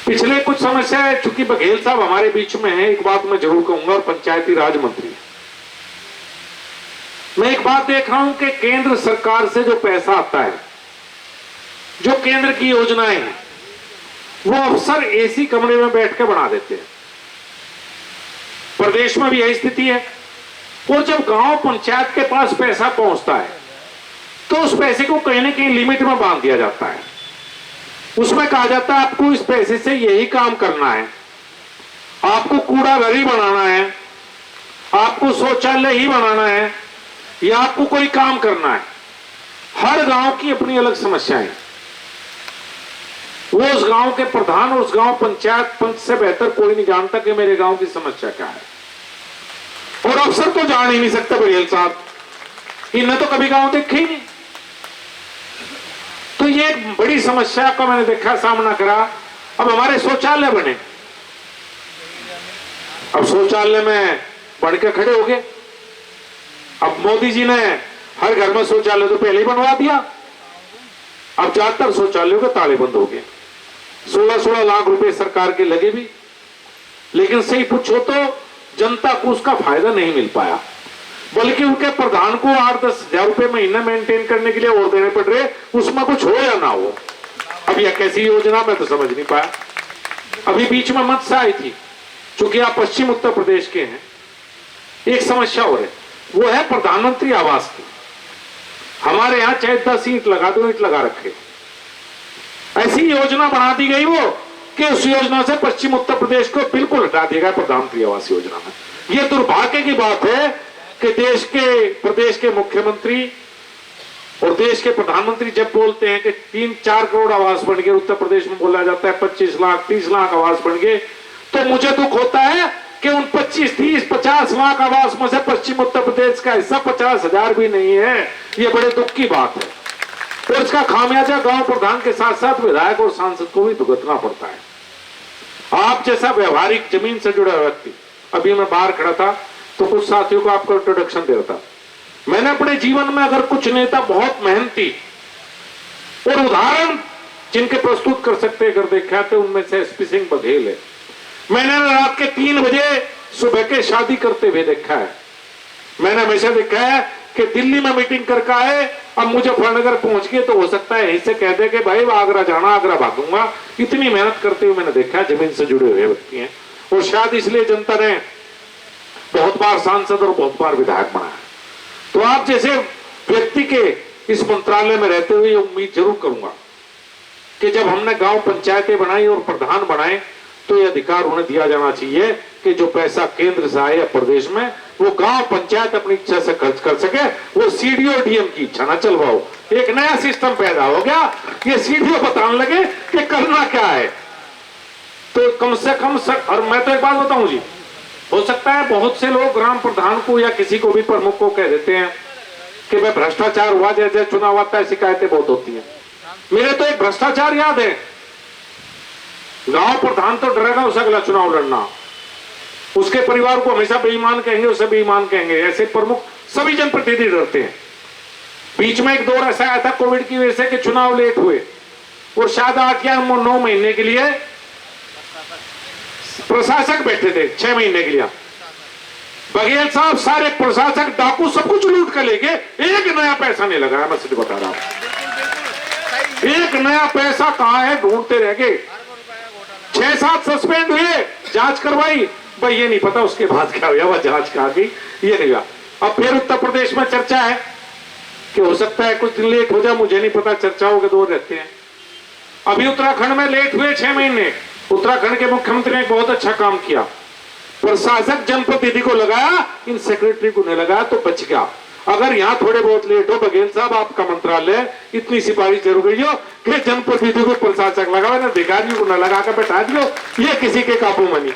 पिछले कुछ समय से चूंकि बघेल साहब हमारे बीच में है, एक बात मैं जरूर कहूंगा, और पंचायती राज मंत्री, मैं एक बात देख रहा हूं कि केंद्र सरकार से जो पैसा आता है, जो केंद्र की योजनाएं हैं, वो अफसर एसी कमरे में बैठ के बना देते हैं। प्रदेश में भी यही स्थिति है। और जब गांव पंचायत के पास पैसा पहुंचता है तो उस पैसे को कहीं ना कहीं लिमिट में बांध दिया जाता है। उसमें कहा जाता है आपको इस पैसे से यही काम करना है, आपको कूड़ा घर ही बनाना है, आपको शौचालय ही बनाना है, या आपको कोई काम करना है। हर गांव की अपनी अलग समस्याएं। वो उस गांव के प्रधान और उस गांव पंचायत पंच से बेहतर कोई नहीं जानता कि मेरे गांव की समस्या क्या है। और अफसर तो जान ही नहीं सकता बघेल साहब, इन्हें तो कभी गांव देखे ही नहीं। तो ये एक बड़ी समस्या का मैंने देखा, सामना करा। अब हमारे शौचालय बने, अब शौचालय में बढ़ के खड़े हो गए। अब मोदी जी ने हर घर में शौचालय तो पहले ही बनवा दिया। अब ज्यादातर शौचालयों के ताले बंद हो गए। 16-16 लाख रुपए सरकार के लगे भी, लेकिन सही पूछो तो जनता को उसका फायदा नहीं मिल पाया, बल्कि उनके प्रधान को 8-10 हजार रुपए महीना मेंटेन करने के लिए और देने पड़ रहे, उसमें कुछ हो या ना हो। अब यह कैसी योजना, मैं तो समझ नहीं पाया। अभी बीच में मत से आई थी, चूंकि आप पश्चिम उत्तर प्रदेश के हैं, एक समस्या हो रही, वो है प्रधानमंत्री आवास की। हमारे यहां चाहे 10 ईंट लगा दो, ईंट लगा रखे। ऐसी योजना बना दी गई वो कि उस योजना से पश्चिम उत्तर प्रदेश को बिल्कुल हटा दिया गया प्रधानमंत्री आवास योजना में। यह दुर्भाग्य की बात है कि प्रदेश के मुख्यमंत्री और देश के प्रधानमंत्री जब बोलते हैं कि 3-4 करोड़ आवास बन गए, उत्तर प्रदेश में बोला जाता है 25 लाख 30 लाख आवास बन गए, तो मुझे दुख होता है कि उन 25, 30, 50 लाख आवास में से पश्चिम उत्तर प्रदेश का हिस्सा 50,000 भी नहीं है। ये बड़े दुख की बात है, और इसका खामियाजा गांव प्रधान के साथ साथ विधायक और सांसद को भी भुगतना पड़ता है। आप जैसा व्यवहारिक जमीन से जुड़ा व्यक्ति, अभी मैं बाहर खड़ा था तो कुछ साथियों को आपको इंट्रोडक्शन दे रहा था। मैंने अपने जीवन में अगर कुछ नेता बहुत मेहनती और उदाहरण जिनके प्रस्तुत कर सकते अगर देखा तो उनमें से एसपी सिंह बघेल है। मैंने रात के 3 बजे सुबह के शादी करते हुए देखा है। मैंने हमेशा देखा है कि दिल्ली में मीटिंग करके आए, अब मुजफ्फरनगर पहुंच गए तो हो सकता है यहीं से कह दे कि भाई आगरा जाना, आगरा भागूंगा। इतनी मेहनत करते हुए मैंने देखा है, जमीन से जुड़े हुए व्यक्ति हैं, और शायद इसलिए जनता ने बहुत बार सांसद और बहुत बार विधायक बनाया। तो आप जैसे व्यक्ति के इस मंत्रालय में रहते हुए उम्मीद जरूर करूंगा कि जब हमने गांव पंचायतें बनाई और प्रधान बनाए तो यह अधिकार उन्हें दिया जाना चाहिए कि जो पैसा केंद्र से आए या प्रदेश में, वो गांव पंचायत अपनी इच्छा से खर्च कर सके। वो सीडीओ डीएम की इच्छा ना चलवाओ। एक नया सिस्टम पैदा हो गया, ये सीडीओ बताने लगे कि करना क्या है। तो कम से कम और मैं तो एक बात बताऊं जी, हो सकता है बहुत से लोग ग्राम प्रधान को या किसी को भी प्रमुख को कह देते हैं कि भाई भ्रष्टाचार हुआ, जैसे चुनाव आता है शिकायतें बहुत होती हैं। मेरे तो एक भ्रष्टाचार याद है, गांव प्रधान तो डरेगा उसे अगला चुनाव लड़ना, उसके परिवार को हमेशा बेईमान कहेंगे, उसे बेईमान कहेंगे। ऐसे प्रमुख सभी जनप्रतिनिधि डरते हैं। बीच में एक दौर ऐसा आया था कोविड की वजह से कि चुनाव लेट हुए, और शायद 8 या 9 महीने के लिए प्रशासक बैठे थे, 6 महीने के लिए। बघेल साहब सारे प्रशासक डाकू सब कुछ लूट कर ले गए, एक नया पैसा नहीं लगाया। मैं सीधे बता रहा हूं, एक नया पैसा कहां है ढूंढते रह गए। 6-7 सस्पेंड हुए, जांच करवाई, भाई ये नहीं पता उसके बाद क्या हुआ, वह जांच कहा गई, ये नहीं हुआ। अब फिर उत्तर प्रदेश में चर्चा है कि हो सकता है कुछ दिन लेट हो जाए, मुझे नहीं पता, चर्चाओं के दौर रहते हैं। अभी उत्तराखंड में लेट हुए 6 महीने। उत्तराखंड के मुख्यमंत्री ने बहुत अच्छा काम किया, प्रशासक जनप्रतिनिधि को लगाया, इन सेक्रेटरी को नहीं लगाया तो बच गया। अगर यहाँ थोड़े बहुत लेट हो, बघेल साहब आपका मंत्रालय इतनी सिफारिश जरूर गई हो कि जनप्रतिनिधि को प्रशासक लगाओ, अधिकारियों को न लगा कर बैठा दियो, ये किसी के काबू में नहीं।